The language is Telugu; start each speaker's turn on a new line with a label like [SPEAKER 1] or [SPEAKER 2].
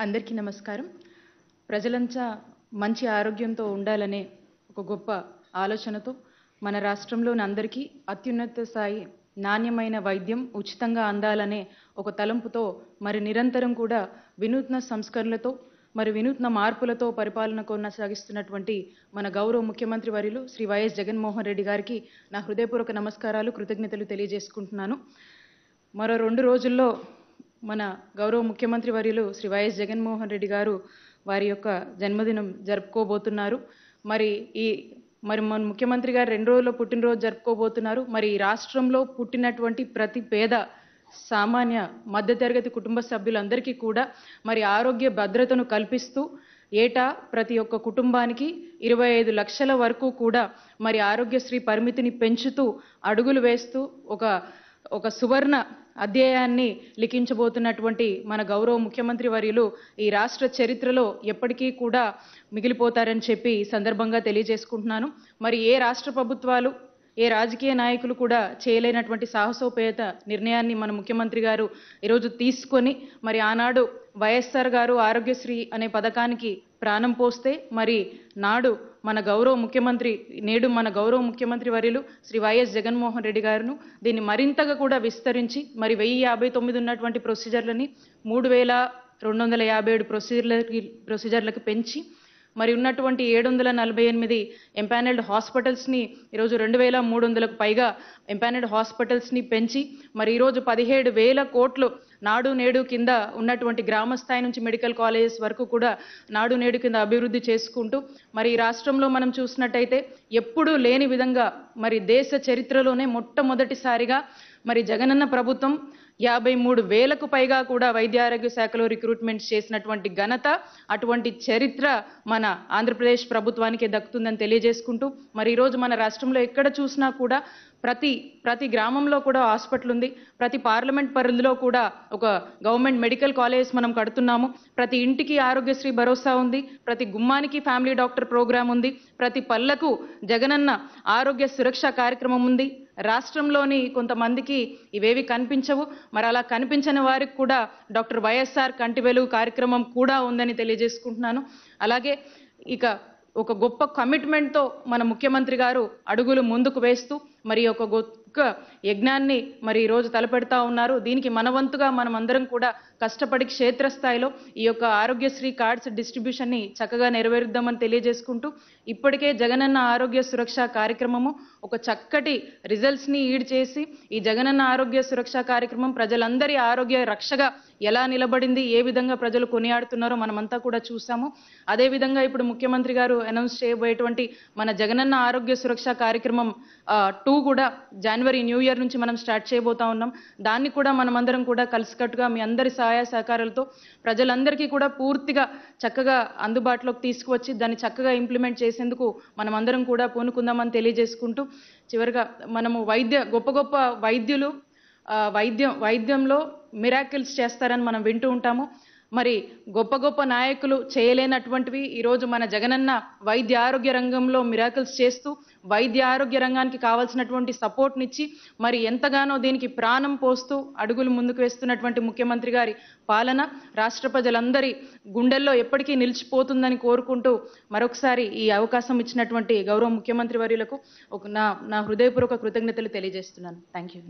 [SPEAKER 1] అందరికీ నమస్కారం. ప్రజలంతా మంచి ఆరోగ్యంతో ఉండాలనే ఒక గొప్ప ఆలోచనతో మన రాష్ట్రంలోని అందరికీ అత్యున్నత స్థాయి నాణ్యమైన వైద్యం ఉచితంగా అందాలనే ఒక తలంపుతో మరి నిరంతరం కూడా వినూత్న సంస్కరణలతో మరి వినూత్న మార్పులతో పరిపాలన కొనసాగిస్తున్నటువంటి మన గౌరవ ముఖ్యమంత్రి వర్యులు శ్రీ వైఎస్ జగన్మోహన్ రెడ్డి గారికి నా హృదయపూర్వక నమస్కారాలు, కృతజ్ఞతలు తెలియజేసుకుంటున్నాను. మరో 2 రోజుల్లో మన గౌరవ ముఖ్యమంత్రి వర్యులు శ్రీ వైఎస్ జగన్మోహన్ రెడ్డి గారు వారి యొక్క జన్మదినం జరుపుకోబోతున్నారు. మరి మన ముఖ్యమంత్రి గారు 2 రోజుల్లో పుట్టినరోజు జరుపుకోబోతున్నారు. మరి ఈ రాష్ట్రంలో పుట్టినటువంటి ప్రతి పేద సామాన్య మధ్యతరగతి కుటుంబ సభ్యులందరికీ కూడా మరి ఆరోగ్య భద్రతను కల్పిస్తూ ఏటా ప్రతి ఒక్క కుటుంబానికి 25 లక్షల వరకు కూడా మరి ఆరోగ్యశ్రీ పరిమితిని పెంచుతూ అడుగులు వేస్తూ ఒక సువర్ణ అధ్యాయాన్ని లిఖించబోతున్నటువంటి మన గౌరవ ముఖ్యమంత్రి వర్యులు ఈ రాష్ట్ర చరిత్రలో ఎప్పటికీ కూడా మిగిలిపోతారని చెప్పి సందర్భంగా తెలియజేసుకుంటున్నాను. మరి ఏ రాష్ట్ర ప్రభుత్వాలు ఏ రాజకీయ నాయకులు కూడా చేయలేనటువంటి సాహసోపేత నిర్ణయాన్ని మన ముఖ్యమంత్రి గారు ఈరోజు తీసుకొని మరి ఆనాడు వైఎస్ఆర్ గారు ఆరోగ్యశ్రీ అనే పథకానికి ప్రాణం పోస్తే మరి నేడు మన గౌరవ ముఖ్యమంత్రి వర్యులు శ్రీ వైఎస్ జగన్మోహన్ రెడ్డి గారును దీన్ని మరింతగా కూడా విస్తరించి మరి 1059 ఉన్నటువంటి ప్రొసీజర్లని 3257 ప్రొసీజర్లకు పెంచి మరి ఉన్నటువంటి 748 ఎంపానల్డ్ హాస్పిటల్స్ని ఈరోజు 2300కు పైగా ఎంపానల్డ్ హాస్పిటల్స్ని పెంచి మరి ఈరోజు 17,000 కోట్లు నాడు నేడు కింద ఉన్నటువంటి గ్రామ స్థాయి నుంచి మెడికల్ కాలేజెస్ వరకు కూడా నాడు నేడు కింద అభివృద్ధి చేసుకుంటూ మరి ఈ రాష్ట్రంలో మనం చూసినట్టయితే ఎప్పుడూ లేని విధంగా మరి దేశ చరిత్రలోనే మొట్టమొదటిసారిగా మరి జగనన్న ప్రభుత్వం 53,000కు పైగా కూడా వైద్య ఆరోగ్య శాఖలో రిక్రూట్మెంట్ చేసినటువంటి ఘనత, అటువంటి చరిత్ర మన ఆంధ్రప్రదేశ్ ప్రభుత్వానికి దక్కుతుందని తెలియజేసుకుంటూ మరి ఈరోజు మన రాష్ట్రంలో ఎక్కడ చూసినా కూడా ప్రతి గ్రామంలో కూడా హాస్పిటల్ ఉంది. ప్రతి పార్లమెంట్ పరిధిలో కూడా ఒక గవర్నమెంట్ మెడికల్ కాలేజ్ మనం కడుతున్నాము. ప్రతి ఇంటికి ఆరోగ్యశ్రీ భరోసా ఉంది. ప్రతి గుమ్మానికి ఫ్యామిలీ డాక్టర్ ప్రోగ్రామ్ ఉంది. ప్రతి పల్లకు జగనన్న ఆరోగ్య సురక్ష కార్యక్రమం ఉంది. రాష్ట్రంలోని కొంతమందికి ఇవేవి కనిపించవు. మరి అలా కనిపించని వారికి కూడా డాక్టర్ వైఎస్ఆర్ కంటి వెలుగు కార్యక్రమం కూడా ఉందని తెలియజేసుకుంటున్నాను. అలాగే ఒక గొప్ప కమిట్మెంట్తో మన ముఖ్యమంత్రి గారు అడుగులు ముందుకు వేస్తూ మరి ఒక గొప్ప యజ్ఞాన్ని మరి ఈరోజు తలపెడతా ఉన్నారు. దీనికి మనవంతుగా మనం అందరం కూడా కష్టపడి క్షేత్రస్థాయిలో ఈ యొక్క ఆరోగ్యశ్రీ కార్డ్స్ డిస్ట్రిబ్యూషన్ని చక్కగా నెరవేరుద్దామని తెలియజేసుకుంటూ ఇప్పటికే జగనన్న ఆరోగ్య సురక్ష కార్యక్రమము ఒక చక్కటి రిజల్ట్స్ని ఈడ్ చేసి ఈ జగనన్న ఆరోగ్య సురక్ష కార్యక్రమం ప్రజలందరి ఆరోగ్య రక్షగా ఎలా నిలబడింది, ఏ విధంగా ప్రజలు కొనియాడుతున్నారో మనమంతా కూడా చూసాము. అదేవిధంగా ఇప్పుడు ముఖ్యమంత్రి గారు అనౌన్స్ చేయబోయేటువంటి మన జగనన్న ఆరోగ్య సురక్ష కార్యక్రమం 2 కూడా జనవరి న్యూ ఇయర్ నుంచి మనం స్టార్ట్ చేయబోతా ఉన్నాం. దాన్ని కూడా మనమందరం కూడా కలిసికట్టుగా మీ అందరి సహాయ సహకారాలతో ప్రజలందరికీ కూడా పూర్తిగా చక్కగా అందుబాటులోకి తీసుకువచ్చి దాన్ని చక్కగా ఇంప్లిమెంట్ చేసేందుకు మనమందరం కూడా పూనుకుందామని తెలియజేసుకుంటూ చివరిగా మనము గొప్ప గొప్ప వైద్యులు వైద్యంలో మిరాకిల్స్ చేస్తారని మనం వింటూ ఉంటాము. మరి గొప్ప గొప్ప నాయకులు చేయలేనటువంటివి ఈరోజు మన జగనన్న వైద్య ఆరోగ్య రంగంలో మిరాకిల్స్ చేస్తూ వైద్య ఆరోగ్య రంగానికి కావాల్సినటువంటి సపోర్ట్నిచ్చి మరి ఎంతగానో దీనికి ప్రాణం పోస్తూ అడుగులు ముందుకు వేస్తున్నటువంటి ముఖ్యమంత్రి గారి పాలన రాష్ట్ర ప్రజలందరి గుండెల్లో ఎప్పటికీ నిలిచిపోతుందని కోరుకుంటూ మరొకసారి ఈ అవకాశం ఇచ్చినటువంటి గౌరవ ముఖ్యమంత్రి వర్యులకు నా హృదయపూర్వక కృతజ్ఞతలు తెలియజేస్తున్నాను. Thank you.